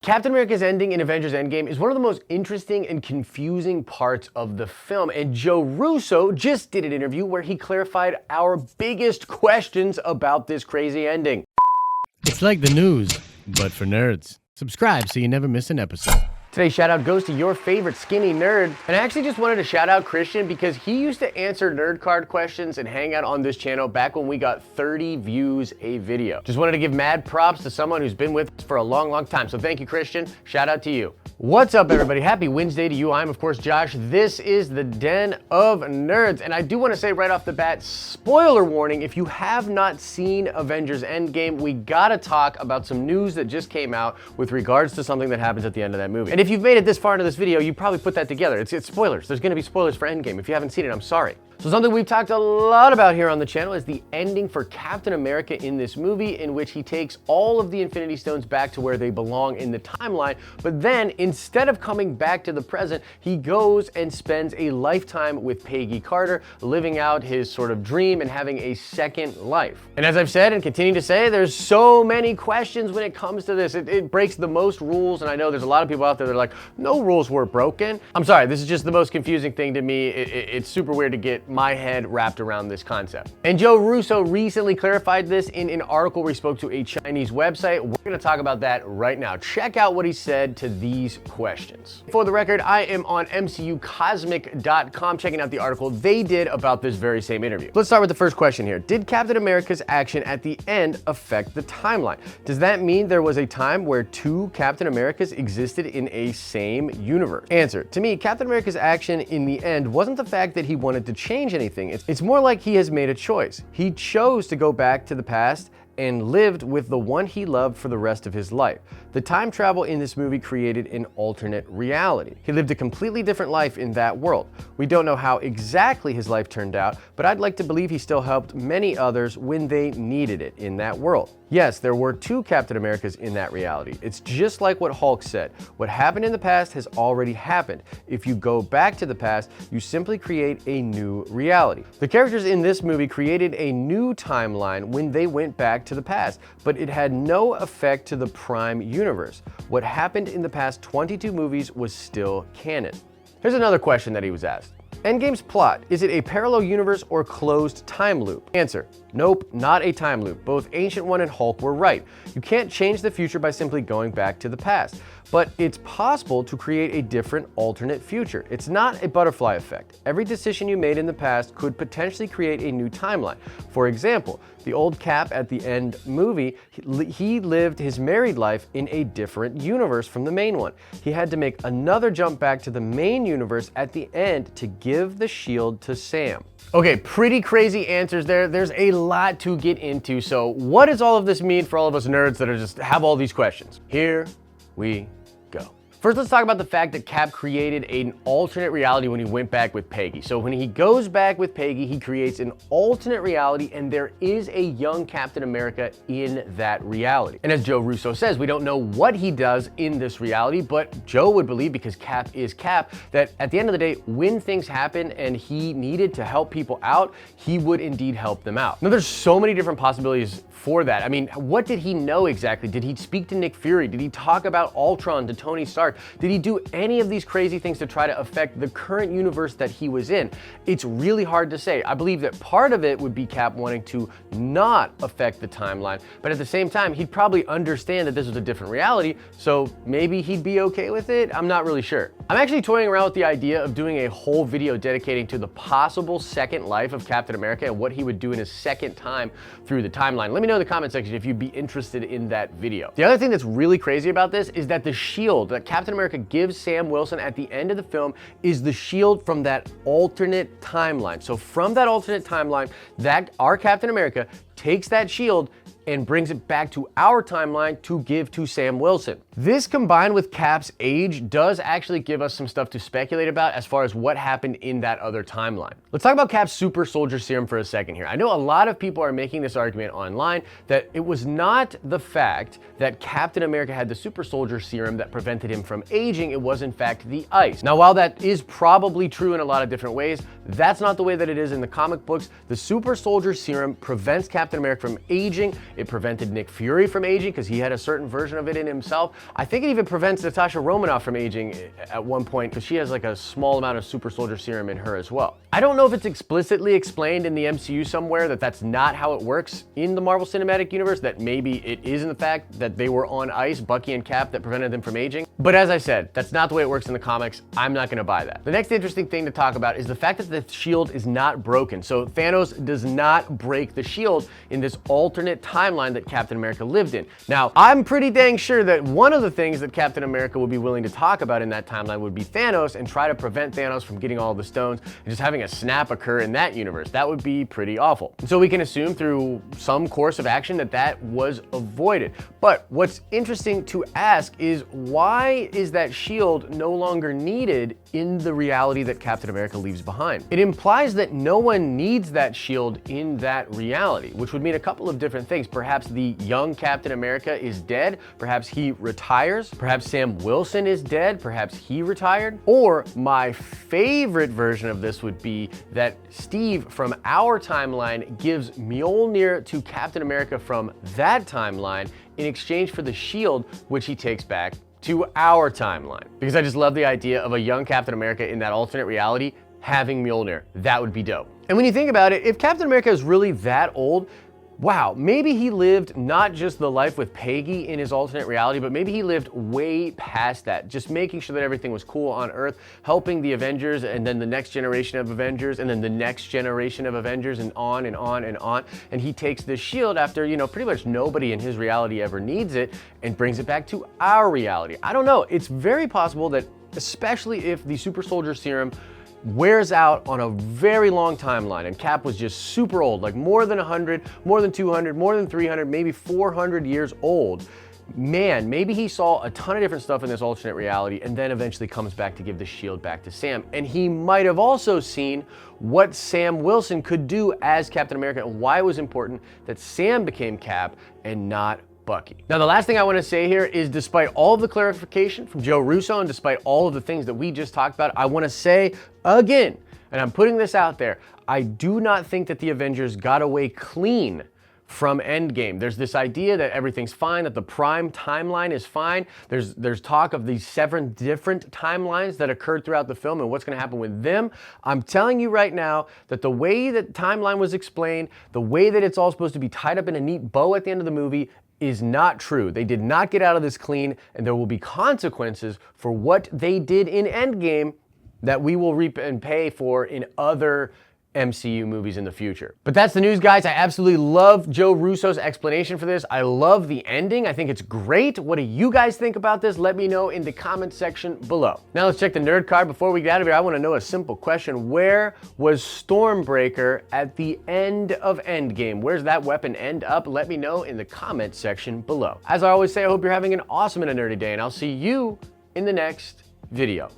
Captain America's ending in Avengers Endgame is one of the most interesting and confusing parts of the film, and Joe Russo just did an interview where he clarified our biggest questions about this crazy ending. It's like the news, but for nerds. Subscribe so you never miss an episode. Today's shout out goes to your favorite skinny nerd, and I actually just wanted to shout out Christian because he used to answer nerd card questions and hang out on this channel back when we got 30 views a video. Just wanted to give mad props to someone who's been with us for a long time, so thank you, Christian. Shout out to you. What's up, everybody? Happy Wednesday to you. I'm, of course, Josh. This is the Den of Nerds, and I do want to say right off the bat, spoiler warning, if you have not seen Avengers Endgame, we gotta talk about some news that just came out with regards to something that happens at the end of that movie. And if you've made it this far into this video, you probably put that together. It's spoilers. There's gonna be spoilers for Endgame. If you haven't seen it, I'm sorry. So something we've talked a lot about here on the channel is the ending for Captain America in this movie, in which he takes all of the Infinity Stones back to where they belong in the timeline, but then instead of coming back to the present, he goes and spends a lifetime with Peggy Carter, living out his sort of dream and having a second life. And as I've said and continue to say, there's so many questions when it comes to this. It breaks the most rules, and I know there's a lot of people out there that are like, no rules were broken. I'm sorry, this is just the most confusing thing to me. It's super weird to get my head wrapped around this concept. And Joe Russo recently clarified this in an article where he spoke to a Chinese website. We're gonna talk about that right now. Check out what he said to these questions. For the record, I am on mcucosmic.com checking out the article they did about this very same interview. Let's start with the first question here. Did Captain America's action at the end affect the timeline? Does that mean there was a time where two Captain Americas existed in a same universe? Answer, to me, Captain America's action in the end wasn't the fact that he wanted to change anything. It's more like he has made a choice. He chose to go back to the past and lived with the one he loved for the rest of his life. The time travel in this movie created an alternate reality. He lived a completely different life in that world. We don't know how exactly his life turned out, but I'd like to believe he still helped many others when they needed it in that world. Yes, there were two Captain Americas in that reality. It's just like what Hulk said. What happened in the past has already happened. If you go back to the past, you simply create a new reality. The characters in this movie created a new timeline when they went back to the past, but it had no effect to the prime universe. What happened in the past 22 movies was still canon. Here's another question that he was asked. Endgame's plot, is it a parallel universe or closed time loop? Answer, nope, not a time loop. Both Ancient One and Hulk were right. You can't change the future by simply going back to the past, but it's possible to create a different alternate future. It's not a butterfly effect. Every decision you made in the past could potentially create a new timeline. For example, the old Cap at the end movie, he lived his married life in a different universe from the main one. He had to make another jump back to the main universe at the end to give the shield to Sam. Okay, pretty crazy answers there. There's a lot to get into. So what does all of this mean for all of us nerds that are just have all these questions? Here we go. First, let's talk about the fact that Cap created an alternate reality when he went back with Peggy. So when he goes back with Peggy, he creates an alternate reality, and there is a young Captain America in that reality. And as Joe Russo says, we don't know what he does in this reality, but Joe would believe, because Cap is Cap, that at the end of the day, when things happen and he needed to help people out, he would indeed help them out. Now, there's so many different possibilities for that. I mean, what did he know exactly? Did he speak to Nick Fury? Did he talk about Ultron to Tony Stark? Did he do any of these crazy things to try to affect the current universe that he was in? It's really hard to say. I believe that part of it would be Cap wanting to not affect the timeline, but at the same time, he'd probably understand that this was a different reality, so maybe he'd be okay with it? I'm not really sure. I'm actually toying around with the idea of doing a whole video dedicating to the possible second life of Captain America and what he would do in his second time through the timeline. Let me know in the comment section if you'd be interested in that video. The other thing that's really crazy about this is that the shield that Captain America gives Sam Wilson at the end of the film is the shield from that alternate timeline. So from that alternate timeline, that our Captain America takes that shield and brings it back to our timeline to give to Sam Wilson. This, combined with Cap's age, does actually give us some stuff to speculate about as far as what happened in that other timeline. Let's talk about Cap's super soldier serum for a second here. I know a lot of people are making this argument online that it was not the fact that Captain America had the super soldier serum that prevented him from aging, it was in fact the ice. Now, while that is probably true in a lot of different ways, that's not the way that it is in the comic books. The super soldier serum prevents Captain America from aging. It prevented Nick Fury from aging because he had a certain version of it in himself. I think it even prevents Natasha Romanoff from aging at one point because she has like a small amount of super soldier serum in her as well. I don't know if it's explicitly explained in the MCU somewhere that that's not how it works in the Marvel Cinematic Universe, that maybe it is in the fact that they were on ice, Bucky and Cap, that prevented them from aging. But as I said, that's not the way it works in the comics. I'm not gonna buy that. The next interesting thing to talk about is the fact that the shield is not broken. So Thanos does not break the shield in this alternate timeline that Captain America lived in. Now, I'm pretty dang sure that one of the things that Captain America would be willing to talk about in that timeline would be Thanos and try to prevent Thanos from getting all the stones and just having a snap occur in that universe. That would be pretty awful. So we can assume through some course of action that that was avoided. But what's interesting to ask is, why is that shield no longer needed in the reality that Captain America leaves behind? It implies that no one needs that shield in that reality, which would mean a couple of different things. Perhaps the young Captain America is dead. Perhaps he retires. Perhaps Sam Wilson is dead. Perhaps he retired. Or my favorite version of this would be that Steve from our timeline gives Mjolnir to Captain America from that timeline in exchange for the shield, which he takes back to our timeline. Because I just love the idea of a young Captain America in that alternate reality having Mjolnir. That would be dope. And when you think about it, if Captain America is really that old, wow, maybe he lived not just the life with Peggy in his alternate reality, but maybe he lived way past that, just making sure that everything was cool on Earth, helping the Avengers, and then the next generation of Avengers, and then the next generation of Avengers, and on and on and on. And he takes this shield after, you know, pretty much nobody in his reality ever needs it, and brings it back to our reality. I don't know, it's very possible that, especially if the super soldier serum wears out on a very long timeline and Cap was just super old, like more than 100, more than 200, more than 300, maybe 400 years old. Man, maybe he saw a ton of different stuff in this alternate reality and then eventually comes back to give the shield back to Sam. And he might have also seen what Sam Wilson could do as Captain America and why it was important that Sam became Cap and not Bucky. Now, the last thing I want to say here is, despite all of the clarification from Joe Russo and despite all of the things that we just talked about, I want to say again, and I'm putting this out there, I do not think that the Avengers got away clean from Endgame. There's this idea that everything's fine, that the Prime timeline is fine. There's talk of these 7 different timelines that occurred throughout the film and what's gonna happen with them. I'm telling you right now that the way that timeline was explained, the way that it's all supposed to be tied up in a neat bow at the end of the movie, is not true. They did not get out of this clean, and there will be consequences for what they did in Endgame that we will reap and pay for in other MCU movies in the future. But that's the news, guys. I absolutely love Joe Russo's explanation for this. I love the ending. I think it's great. What do you guys think about this? Let me know in the comment section below. Now let's check the nerd card. Before we get out of here, I want to know a simple question. Where was Stormbreaker at the end of Endgame? Where's that weapon end up? Let me know in the comment section below. As I always say, I hope you're having an awesome and a nerdy day, and I'll see you in the next video.